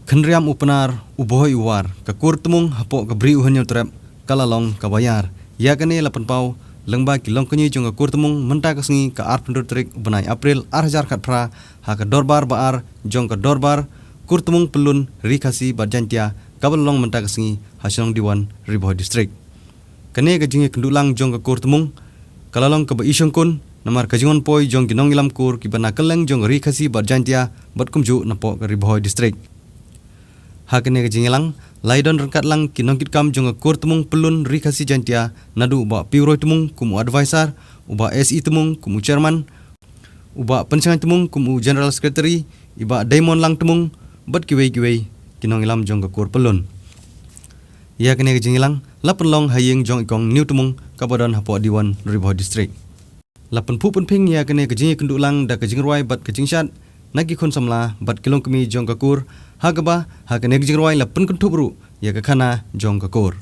Khenriam upenar ubohoi uwar kakur temung hapok kabri uhanyo trap kalalong kabayar ya kane lapan pau lengba kilong kenyi jong kakur temung menta kesengi ka art pendur trik benai April 2004 ha ka dorbar baar jong ka dorbar kur temung pelun rikasi barjantia kabalong menta kesengi hasilong diwan riboh distrik kane kajingi kendulang jong ka kur temung kalalong ka ba isyong kun namar kajingon poi jong ginong ilam kur kibana keleng jong rikasi barjantia batkumju napok ka riboh distrik hakene kajingilang laidon rengkat lang kinongkit kam jong kur temung pelun rikasi jantia nadu uba piuroi temung kumu advisor uba SE temung kumu chairman uba pensangan temung kumu general secretary iba daimon lang temung bat kiwei kinong ilam jong kur pelun ya kene kajingilang lapan long haying jong ikong new temung kabadan hapo diwan riboh distrik lapan pu penping ya kene kajingi kendulang da kajingroi bat kajingshat nagi khon samla bat kilong kemi jong kakur hagaba hakane kajingroi lapan kuntubru ya kakana jong kakur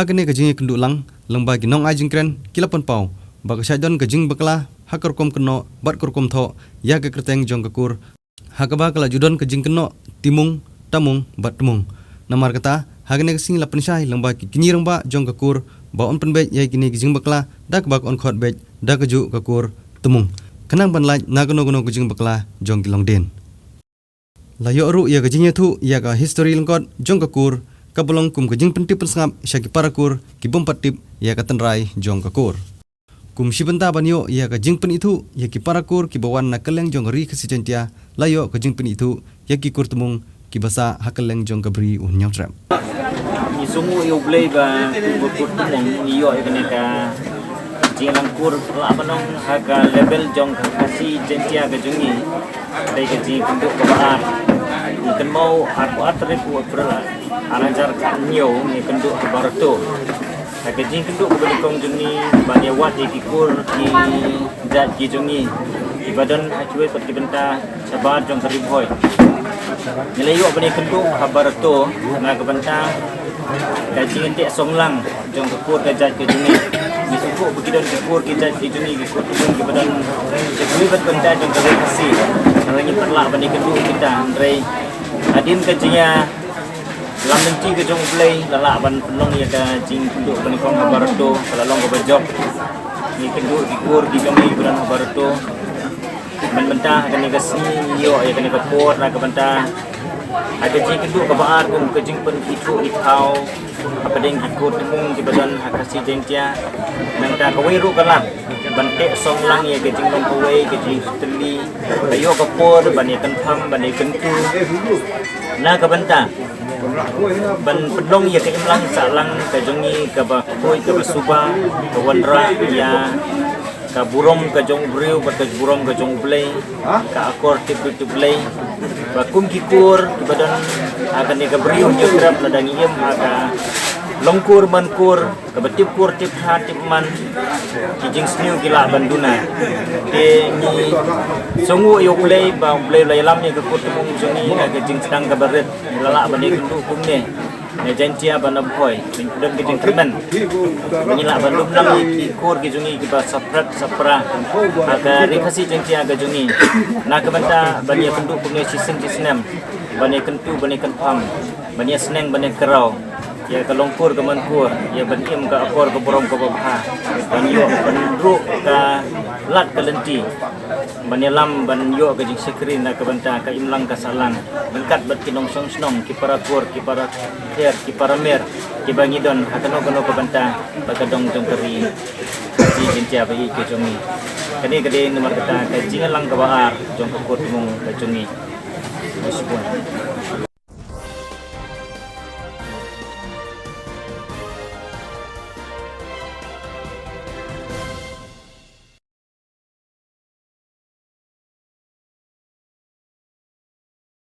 hakane kajingi kendulang lengba ginong ajing kren kilapan pau bak sajdon kajing bakla hakarkom keno bat kurkom tho ya ke kerteng jong kakur hakaba kala judon kajing keno timung tamung bat temung namar kata hakane kasing lapan syai lengba kini rengba jong kakur ba on penbej ya kini kajing bakla dak bak on khot bej dak kaju kakur temung kenang banlaj nagono gono kajing bakla jong kilong den layo ru ya kajing thu ya ka history lengkot jong kakur kabolong kum kajing pentip pensangap syaki parakur kibom patip ya katenrai jong kakur kum shibenta banyo ya kajing pen itu ya ki parakur kibawan nakeleng jong ri kesicentia layo kajing pen itu ya ki kur temung kibasa hakeleng jong kabri unyam trap ni sungu yo blay ba kur temung iyo ikaneka jingang kur labanong haga level jong kasi centia kajungi dai kajing penduk kabar ikan mau aku atri ku berla arajar kanyo ni kenduk ke barato hakajing kenduk ke belikong juni bani wat di kikur di zat ki jungi di badan acue pat benta sabar jong teribhoi nelayu bani kenduk ha barato na ke benta kajing entek songlang jong kikur ke zat ke jungi ni suku begidon kikur ki zat ki jungi kikur ki badan jadi benta jong teribhoi nelayu perla bani kenduk kita ndrei adin ka jinya lam nanti ke jong play lala ban pelong ya ka jing penduk ban kong habarto kalalong ka bajok ni kenduk dikur di kami bulan habarto men mentah kan ni ka sini yo ya kan ni ka pot na ka banta ada jing kenduk ka baar kum ke jing pen itu ikau apa deng ikut temung di badan hakasi jengtia mentah ka wiru kalam bantek song lang ya ke jing long kowe ke jing teli kayo ka por ban ya kan pham ban ya kentu na ka banta ban pedong ya ke imlang salang ke jongi ke ba koi ke basuba ke wandra ya ke burong ke jong briu ke burong ke jong play ke akor tip play ba kum kikur ke badan akan ni ke briu je trap ladang iem aga longkur mankur ke betip kur tip ha tip man kijing sniu gila banduna ke ni songu yo play ba play lam ni ke kutumung jongi ke jing sedang ke baret lala bani kendu kumne ne jantia bana boy dan kijing termen menila bandum nang ikur ki jongi ki ba sapra aga rekasi jantia ga jongi na ke banta bani kendu kumne sisen kisnem bani kentu bani kenpam bani seneng bani kerau ya ke longkur ke mankur ya benim ke akor ke borong ke babha banyo benruk ke lat ke lenti banyalam banyo ke jing sekrin ke banta ke imlang ke salang lengkat bet kinong song snong ki para kur ki para kher ki para mer ki bangidon hakano kono ke banta bakadong jong keri ji jintia bagi ke jongi kani kade nomor kata ke jingalang ke baar jong ke kur mung ke jongi